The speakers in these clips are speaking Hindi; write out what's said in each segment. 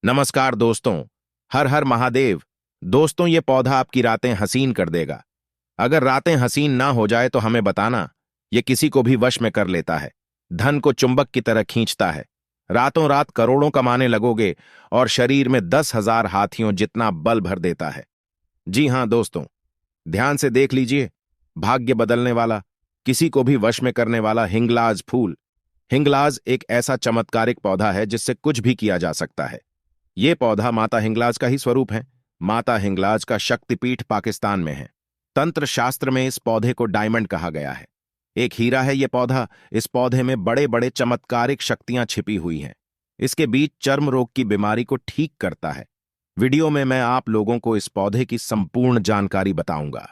नमस्कार दोस्तों। हर हर महादेव। दोस्तों, ये पौधा आपकी रातें हसीन कर देगा। अगर रातें हसीन ना हो जाए तो हमें बताना। ये किसी को भी वश में कर लेता है, धन को चुंबक की तरह खींचता है। रातों रात करोड़ों कमाने लगोगे और शरीर में 10,000 हाथियों जितना बल भर देता है। जी हां दोस्तों, ध्यान से देख लीजिए। भाग्य बदलने वाला, किसी को भी वश में करने वाला हिंगलाज फूल। हिंगलाज एक ऐसा चमत्कारिक पौधा है जिससे कुछ भी किया जा सकता है। ये पौधा माता हिंगलाज का ही स्वरूप है। माता हिंगलाज का शक्तिपीठ पाकिस्तान में है। तंत्र शास्त्र में इस पौधे को डायमंड कहा गया है। एक हीरा है ये पौधा। इस पौधे में बड़े बड़े चमत्कारिक शक्तियां छिपी हुई हैं। इसके बीज चर्म रोग की बीमारी को ठीक करता है। वीडियो में मैं आप लोगों को इस पौधे की संपूर्ण जानकारी बताऊंगा।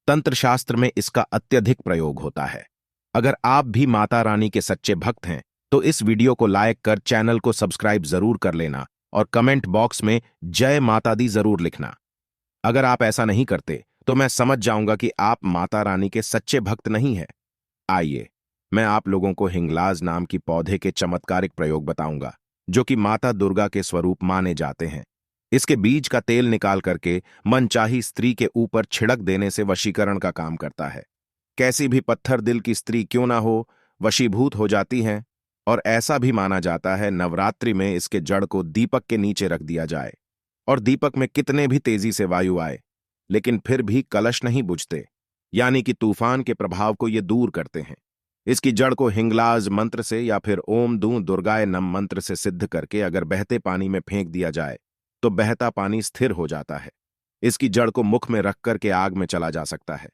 तंत्र शास्त्र में इसका अत्यधिक प्रयोग होता है। अगर आप भी माता रानी के सच्चे भक्त हैं तो इस वीडियो को लाइक कर चैनल को सब्सक्राइब जरूर कर लेना और कमेंट बॉक्स में जय माता दी जरूर लिखना। अगर आप ऐसा नहीं करते तो मैं समझ जाऊंगा कि आप माता रानी के सच्चे भक्त नहीं हैं। आइए, मैं आप लोगों को हिंगलाज नाम की पौधे के चमत्कारिक प्रयोग बताऊंगा जो कि माता दुर्गा के स्वरूप माने जाते हैं। इसके बीज का तेल निकाल करके मनचाही स्त्री के ऊपर छिड़क देने से वशीकरण का काम करता है। कैसी भी पत्थर दिल की स्त्री क्यों ना हो, वशीभूत हो जाती हैं। और ऐसा भी माना जाता है नवरात्रि में इसके जड़ को दीपक के नीचे रख दिया जाए और दीपक में कितने भी तेजी से वायु आए लेकिन फिर भी कलश नहीं बुझते, यानी कि तूफान के प्रभाव को ये दूर करते हैं। इसकी जड़ को हिंगलाज मंत्र से या फिर ओम दूं दुर्गाय नम मंत्र से सिद्ध करके अगर बहते पानी में फेंक दिया जाए तो बहता पानी स्थिर हो जाता है। इसकी जड़ को मुख में रख करके आग में चला जा सकता है।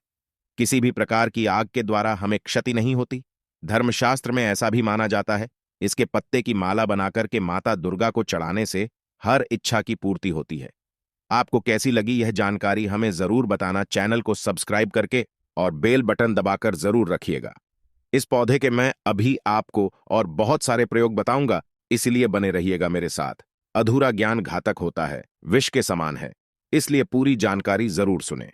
किसी भी प्रकार की आग के द्वारा हमें क्षति नहीं होती। धर्मशास्त्र में ऐसा भी माना जाता है इसके पत्ते की माला बनाकर के माता दुर्गा को चढ़ाने से हर इच्छा की पूर्ति होती है। आपको कैसी लगी यह जानकारी हमें जरूर बताना। चैनल को सब्सक्राइब करके और बेल बटन दबाकर जरूर रखिएगा। इस पौधे के मैं अभी आपको और बहुत सारे प्रयोग बताऊंगा, इसलिए बने रहिएगा मेरे साथ। अधूरा ज्ञान घातक होता है, विष के समान है, इसलिए पूरी जानकारी जरूर सुने।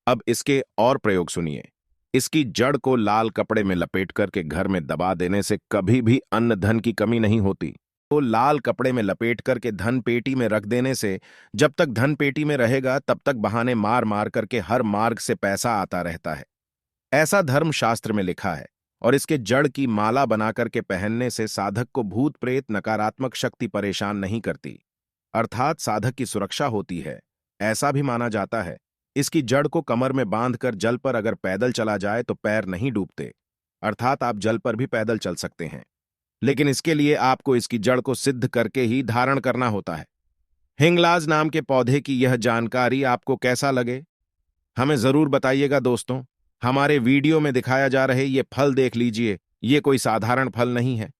अब इसके और प्रयोग सुनिए। इसकी जड़ को लाल कपड़े में लपेट करके घर में दबा देने से कभी भी अन्न धन की कमी नहीं होती। तो लाल कपड़े में लपेट करके धन पेटी में रख देने से जब तक धन पेटी में रहेगा तब तक बहाने मार मार करके हर मार्ग से पैसा आता रहता है। ऐसा धर्म शास्त्र में लिखा है। और इसके जड़ की माला बना करके पहनने से साधक को भूत प्रेत नकारात्मक शक्ति परेशान नहीं करती, अर्थात साधक की सुरक्षा होती है। ऐसा भी माना जाता है इसकी जड़ को कमर में बांधकर जल पर अगर पैदल चला जाए तो पैर नहीं डूबते, अर्थात आप जल पर भी पैदल चल सकते हैं। लेकिन इसके लिए आपको इसकी जड़ को सिद्ध करके ही धारण करना होता है। हिंगलाज नाम के पौधे की यह जानकारी आपको कैसा लगे हमें जरूर बताइएगा दोस्तों। हमारे वीडियो में दिखाया जा रहे ये फल देख लीजिए, ये कोई साधारण फल नहीं है।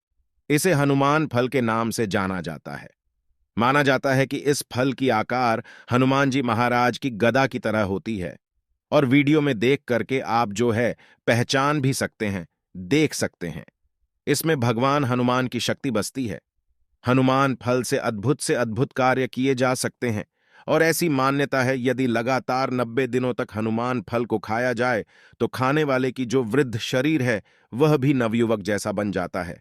इसे हनुमान फल के नाम से जाना जाता है। माना जाता है कि इस फल की आकार हनुमान जी महाराज की गदा की तरह होती है। और वीडियो में देख करके आप जो है पहचान भी सकते हैं, देख सकते हैं। इसमें भगवान हनुमान की शक्ति बसती है। हनुमान फल से अद्भुत कार्य किए जा सकते हैं। और ऐसी मान्यता है यदि लगातार 90 दिनों तक हनुमान फल को खाया जाए तो खाने वाले की जो वृद्ध शरीर है वह भी नवयुवक जैसा बन जाता है।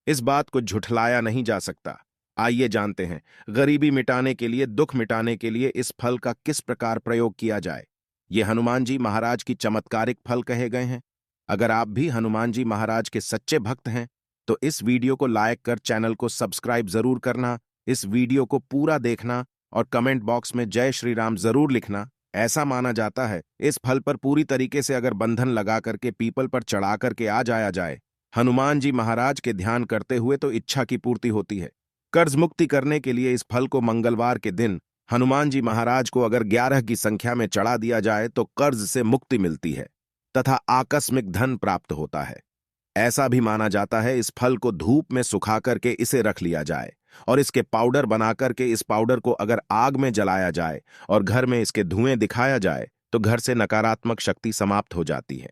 इस बात को झुठलाया नहीं जा सकता। आइए जानते हैं गरीबी मिटाने के लिए, दुख मिटाने के लिए इस फल का किस प्रकार प्रयोग किया जाए। ये हनुमान जी महाराज की चमत्कारिक फल कहे गए हैं। अगर आप भी हनुमान जी महाराज के सच्चे भक्त हैं तो इस वीडियो को लाइक कर चैनल को सब्सक्राइब जरूर करना। इस वीडियो को पूरा देखना और कमेंट बॉक्स में जय श्री राम जरूर लिखना। ऐसा माना जाता है इस फल पर पूरी तरीके से अगर बंधन लगा करके पीपल पर चढ़ा करके आ जाया जाए हनुमान जी महाराज के ध्यान करते हुए तो इच्छा की पूर्ति होती है। कर्ज मुक्ति करने के लिए इस फल को मंगलवार के दिन हनुमान जी महाराज को अगर 11 की संख्या में चढ़ा दिया जाए तो कर्ज से मुक्ति मिलती है तथा आकस्मिक धन प्राप्त होता है। ऐसा भी माना जाता है इस फल को धूप में सुखा करके इसे रख लिया जाए और इसके पाउडर बना करके इस पाउडर को अगर आग में जलाया जाए और घर में इसके धुएं दिखाया जाए तो घर से नकारात्मक शक्ति समाप्त हो जाती है।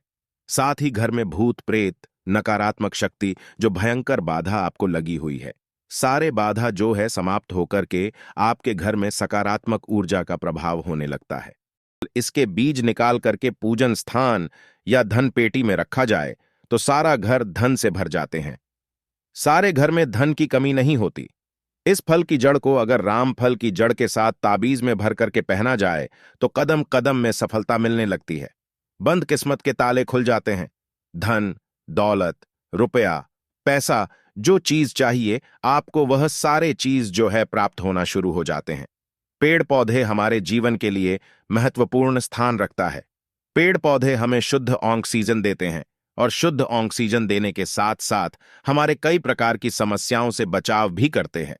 साथ ही घर में भूत प्रेत नकारात्मक शक्ति जो भयंकर बाधा आपको लगी हुई है, सारे बाधा जो है समाप्त होकर के आपके घर में सकारात्मक ऊर्जा का प्रभाव होने लगता है। इसके बीज निकाल करके पूजन स्थान या धन पेटी में रखा जाए तो सारा घर धन से भर जाते हैं। सारे घर में धन की कमी नहीं होती। इस फल की जड़ को अगर राम फल की जड़ के साथ ताबीज में भर करके पहना जाए तो कदम कदम में सफलता मिलने लगती है। बंद किस्मत के ताले खुल जाते हैं। धन, दौलत, रुपया, पैसा, जो चीज चाहिए आपको वह सारे चीज जो है प्राप्त होना शुरू हो जाते हैं। पेड़ पौधे हमारे जीवन के लिए महत्वपूर्ण स्थान रखता है। पेड़ पौधे हमें शुद्ध ऑक्सीजन देते हैं और शुद्ध ऑक्सीजन देने के साथ साथ हमारे कई प्रकार की समस्याओं से बचाव भी करते हैं।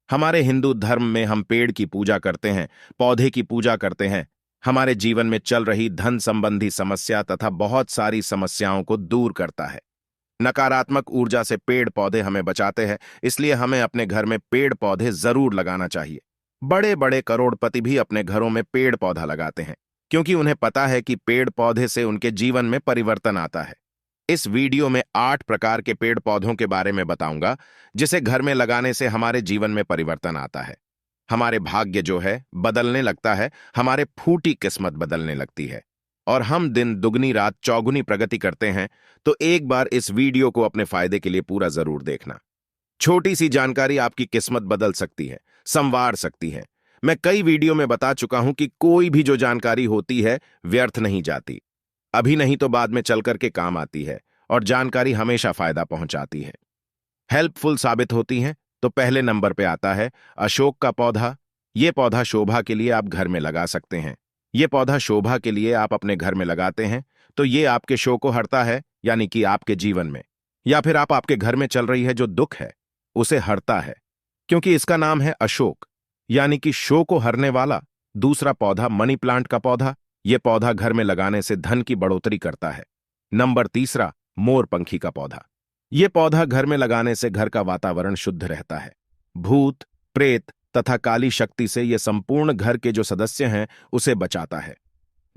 हमारे हिंदू धर्म में हम पेड़ की पूजा करते हैं, पौधे की पूजा करते हैं। हमारे जीवन में चल रही धन संबंधी समस्या तथा बहुत सारी समस्याओं को दूर करता है। नकारात्मक ऊर्जा से पेड़ पौधे हमें बचाते हैं, इसलिए हमें अपने घर में पेड़ पौधे जरूर लगाना चाहिए। बड़े बड़े करोड़पति भी अपने घरों में पेड़ पौधा लगाते हैं, क्योंकि उन्हें पता है कि पेड़ पौधे से उनके जीवन में परिवर्तन आता है। इस वीडियो में 8 प्रकार के पेड़ पौधों के बारे में बताऊंगा, जिसे घर में लगाने से हमारे जीवन में परिवर्तन आता है। हमारे भाग्य जो है बदलने लगता है, हमारे फूटी किस्मत बदलने लगती है और हम दिन दुगनी रात चौगुनी प्रगति करते हैं। तो एक बार इस वीडियो को अपने फायदे के लिए पूरा जरूर देखना। छोटी सी जानकारी आपकी किस्मत बदल सकती है, संवार सकती है। मैं कई वीडियो में बता चुका हूं कि कोई भी जो जानकारी होती है व्यर्थ नहीं जाती। अभी नहीं तो बाद में चल करके काम आती है और जानकारी हमेशा फायदा पहुंचाती है, हेल्पफुल साबित होती है। तो पहले नंबर पे आता है अशोक का पौधा। ये पौधा शोभा के लिए आप घर में लगा सकते हैं। ये पौधा शोभा के लिए आप अपने घर में लगाते हैं तो ये आपके शो को हरता है, यानी कि आपके जीवन में या फिर आपके घर में चल रही है जो दुख है उसे हरता है, क्योंकि इसका नाम है अशोक, यानी कि शो को हरने वाला। दूसरा पौधा मनी प्लांट का पौधा। यह पौधा घर में लगाने से धन की बढ़ोतरी करता है। नंबर तीसरा मोर पंखी का पौधा। यह पौधा घर में लगाने से घर का वातावरण शुद्ध रहता है। भूत, प्रेत तथा काली शक्ति से यह संपूर्ण घर के जो सदस्य हैं उसे बचाता है।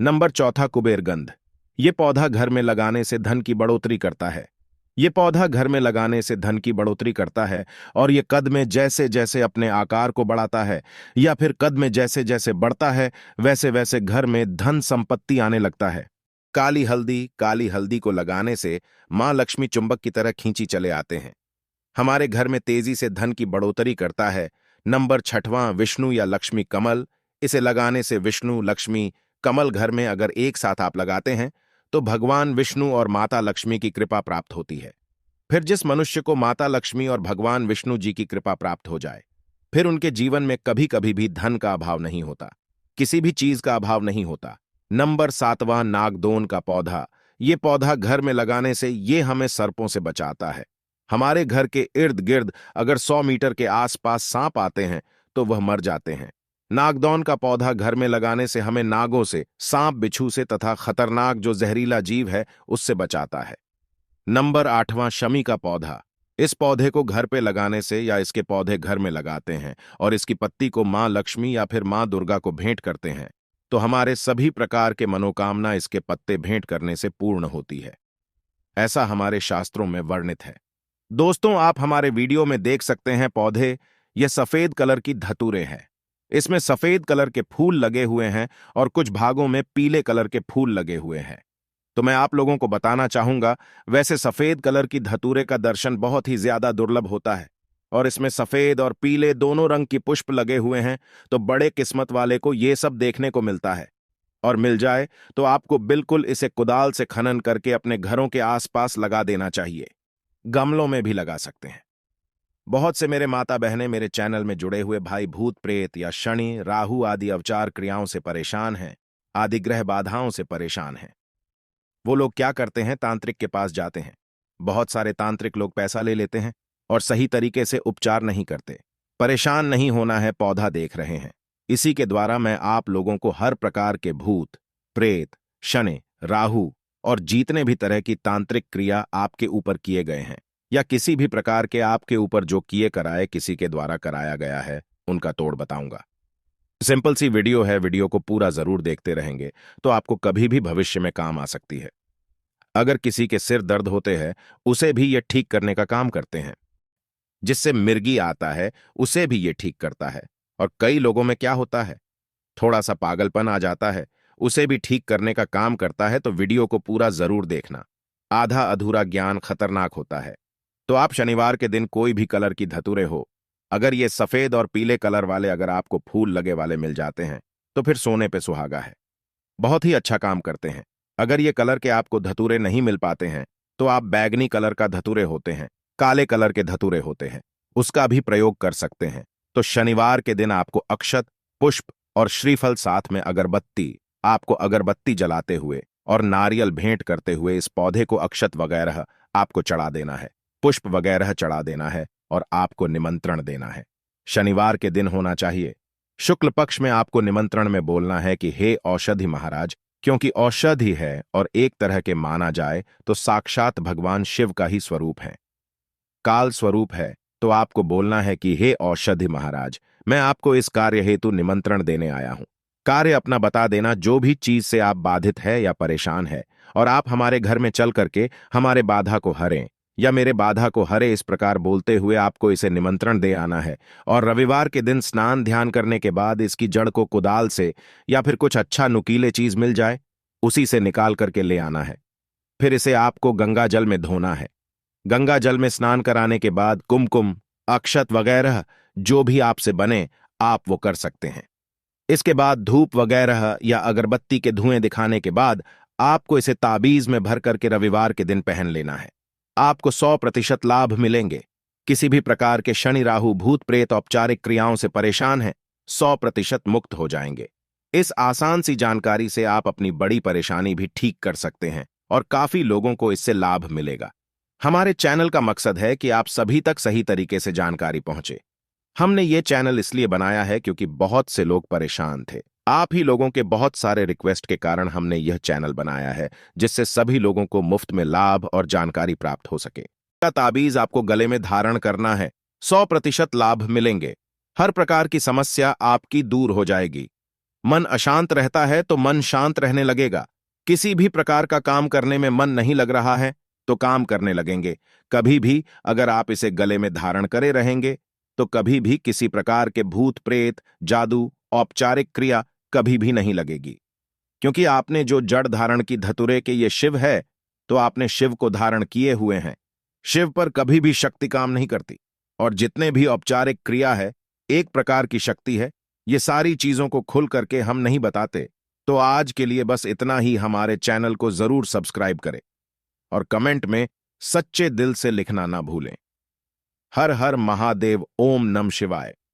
नंबर चौथा कुबेरगंध। यह पौधा घर में लगाने से धन की बढ़ोतरी करता है। यह पौधा घर में लगाने से धन की बढ़ोतरी करता है और यह कद में जैसे जैसे अपने आकार को बढ़ाता है या फिर कद में जैसे जैसे बढ़ता है वैसे वैसे घर में धन संपत्ति आने लगता है। काली हल्दी को लगाने से मां लक्ष्मी चुंबक की तरह खींची चले आते हैं। हमारे घर में तेजी से धन की बढ़ोतरी करता है। नंबर छठवां विष्णु या लक्ष्मी कमल। इसे लगाने से विष्णु, लक्ष्मी, कमल घर में अगर एक साथ आप लगाते हैं तो भगवान विष्णु और माता लक्ष्मी की कृपा प्राप्त होती है। फिर जिस मनुष्य को माता लक्ष्मी और भगवान विष्णु जी की कृपा प्राप्त हो जाए, फिर उनके जीवन में कभी कभी भी धन का अभाव नहीं होता, किसी भी चीज का अभाव नहीं होता। नंबर सातवां नागदोन का पौधा। ये पौधा घर में लगाने से ये हमें सर्पों से बचाता है। हमारे घर के इर्द गिर्द अगर 100 मीटर के आसपास सांप आते हैं तो वह मर जाते हैं। नागदौन का पौधा घर में लगाने से हमें नागों से, सांप बिच्छू से तथा खतरनाक जो जहरीला जीव है उससे बचाता है। नंबर 8वां शमी का पौधा। इस पौधे को घर पे लगाने से या इसके पौधे घर में लगाते हैं और इसकी पत्ती को मां लक्ष्मी या फिर मां दुर्गा को भेंट करते हैं तो हमारे सभी प्रकार के मनोकामना इसके पत्ते भेंट करने से पूर्ण होती है। ऐसा हमारे शास्त्रों में वर्णित है। दोस्तों, आप हमारे वीडियो में देख सकते हैं पौधे। यह सफेद कलर की धतूरे हैं। इसमें सफेद कलर के फूल लगे हुए हैं और कुछ भागों में पीले कलर के फूल लगे हुए हैं। तो मैं आप लोगों को बताना चाहूंगा, वैसे सफेद कलर की धतूरे का दर्शन बहुत ही ज्यादा दुर्लभ होता है और इसमें सफेद और पीले दोनों रंग की पुष्प लगे हुए हैं, तो बड़े किस्मत वाले को ये सब देखने को मिलता है। और मिल जाए तो आपको बिल्कुल इसे कुदाल से खनन करके अपने घरों के आसपास लगा देना चाहिए। गमलों में भी लगा सकते हैं। बहुत से मेरे माता बहनें मेरे चैनल में जुड़े हुए भाई भूत प्रेत या शनि, राहु आदि अवचार क्रियाओं से परेशान हैं, आदि ग्रह बाधाओं से परेशान हैं। वो लोग क्या करते हैं, तांत्रिक के पास जाते हैं। बहुत सारे तांत्रिक लोग पैसा ले लेते हैं और सही तरीके से उपचार नहीं करते। परेशान नहीं होना है, पौधा देख रहे हैं। इसी के द्वारा मैं आप लोगों को हर प्रकार के भूत, प्रेत, शनि, राहु और जितने भी तरह की तांत्रिक क्रिया आपके ऊपर किए गए हैं या किसी भी प्रकार के आपके ऊपर जो किए कराए किसी के द्वारा कराया गया है, उनका तोड़ बताऊंगा। सिंपल सी वीडियो है, वीडियो को पूरा जरूर देखते रहेंगे तो आपको कभी भी भविष्य में काम आ सकती है। अगर किसी के सिर दर्द होते हैं, उसे भी ये ठीक करने का काम करते हैं। जिससे मिर्गी आता है, उसे भी ये ठीक करता है। और कई लोगों में क्या होता है, थोड़ा सा पागलपन आ जाता है, उसे भी ठीक करने का काम करता है। तो वीडियो को पूरा जरूर देखना। आधा अधूरा ज्ञान खतरनाक होता है। तो आप शनिवार के दिन कोई भी कलर की धतूरे हो, अगर ये सफेद और पीले कलर वाले अगर आपको फूल लगे वाले मिल जाते हैं तो फिर सोने पे सुहागा है, बहुत ही अच्छा काम करते हैं। अगर ये कलर के आपको धतूरे नहीं मिल पाते हैं तो आप बैगनी कलर का धतूरे होते हैं, काले कलर के धतूरे होते हैं, उसका भी प्रयोग कर सकते हैं। तो शनिवार के दिन आपको अक्षत, पुष्प और श्रीफल साथ में अगरबत्ती, आपको अगरबत्ती जलाते हुए और नारियल भेंट करते हुए इस पौधे को अक्षत वगैरह आपको चढ़ा देना है, पुष्प वगैरह चढ़ा देना है और आपको निमंत्रण देना है। शनिवार के दिन होना चाहिए। शुक्ल पक्ष में आपको निमंत्रण में बोलना है कि हे औषधि महाराज, क्योंकि औषधि है और एक तरह के माना जाए तो साक्षात भगवान शिव का ही स्वरूप है, काल स्वरूप है। तो आपको बोलना है कि हे औषधि महाराज, मैं आपको इस कार्य हेतु निमंत्रण देने आया हूं। कार्य अपना बता देना, जो भी चीज से आप बाधित है या परेशान है, और आप हमारे घर में चल करके हमारे बाधा को हरें या मेरे बाधा को हरे, इस प्रकार बोलते हुए आपको इसे निमंत्रण दे आना है। और रविवार के दिन स्नान ध्यान करने के बाद इसकी जड़ को कुदाल से या फिर कुछ अच्छा नुकीले चीज मिल जाए उसी से निकाल करके ले आना है। फिर इसे आपको गंगा जल में धोना है। गंगा जल में स्नान कराने के बाद कुमकुम, अक्षत वगैरह जो भी आपसे बने आप वो कर सकते हैं। इसके बाद धूप वगैरह या अगरबत्ती के धुएं दिखाने के बाद आपको इसे ताबीज में भर करके रविवार के दिन पहन लेना है। आपको 100% लाभ मिलेंगे। किसी भी प्रकार के शनि राहु भूत प्रेत औपचारिक क्रियाओं से परेशान हैं, 100% मुक्त हो जाएंगे। इस आसान सी जानकारी से आप अपनी बड़ी परेशानी भी ठीक कर सकते हैं और काफी लोगों को इससे लाभ मिलेगा। हमारे चैनल का मकसद है कि आप सभी तक सही तरीके से जानकारी पहुंचे। हमने ये चैनल इसलिए बनाया है क्योंकि बहुत से लोग परेशान थे। आप ही लोगों के बहुत सारे रिक्वेस्ट के कारण हमने यह चैनल बनाया है, जिससे सभी लोगों को मुफ्त में लाभ और जानकारी प्राप्त हो सके। ताबीज आपको गले में धारण करना है, 100% लाभ मिलेंगे। हर प्रकार की समस्या आपकी दूर हो जाएगी। मन अशांत रहता है तो मन शांत रहने लगेगा। किसी भी प्रकार का काम करने में मन नहीं लग रहा है तो काम करने लगेंगे। कभी भी अगर आप इसे गले में धारण करे रहेंगे तो कभी भी किसी प्रकार के भूत प्रेत, जादू, औपचारिक क्रिया कभी भी नहीं लगेगी। क्योंकि आपने जो जड़ धारण की धतुरे के ये शिव है तो आपने शिव को धारण किए हुए हैं। शिव पर कभी भी शक्ति काम नहीं करती, और जितने भी औपचारिक क्रिया है एक प्रकार की शक्ति है। ये सारी चीजों को खुल करके हम नहीं बताते। तो आज के लिए बस इतना ही। हमारे चैनल को जरूर सब्सक्राइब करें और कमेंट में सच्चे दिल से लिखना ना भूलें। हर हर महादेव, ओम नमः शिवाय।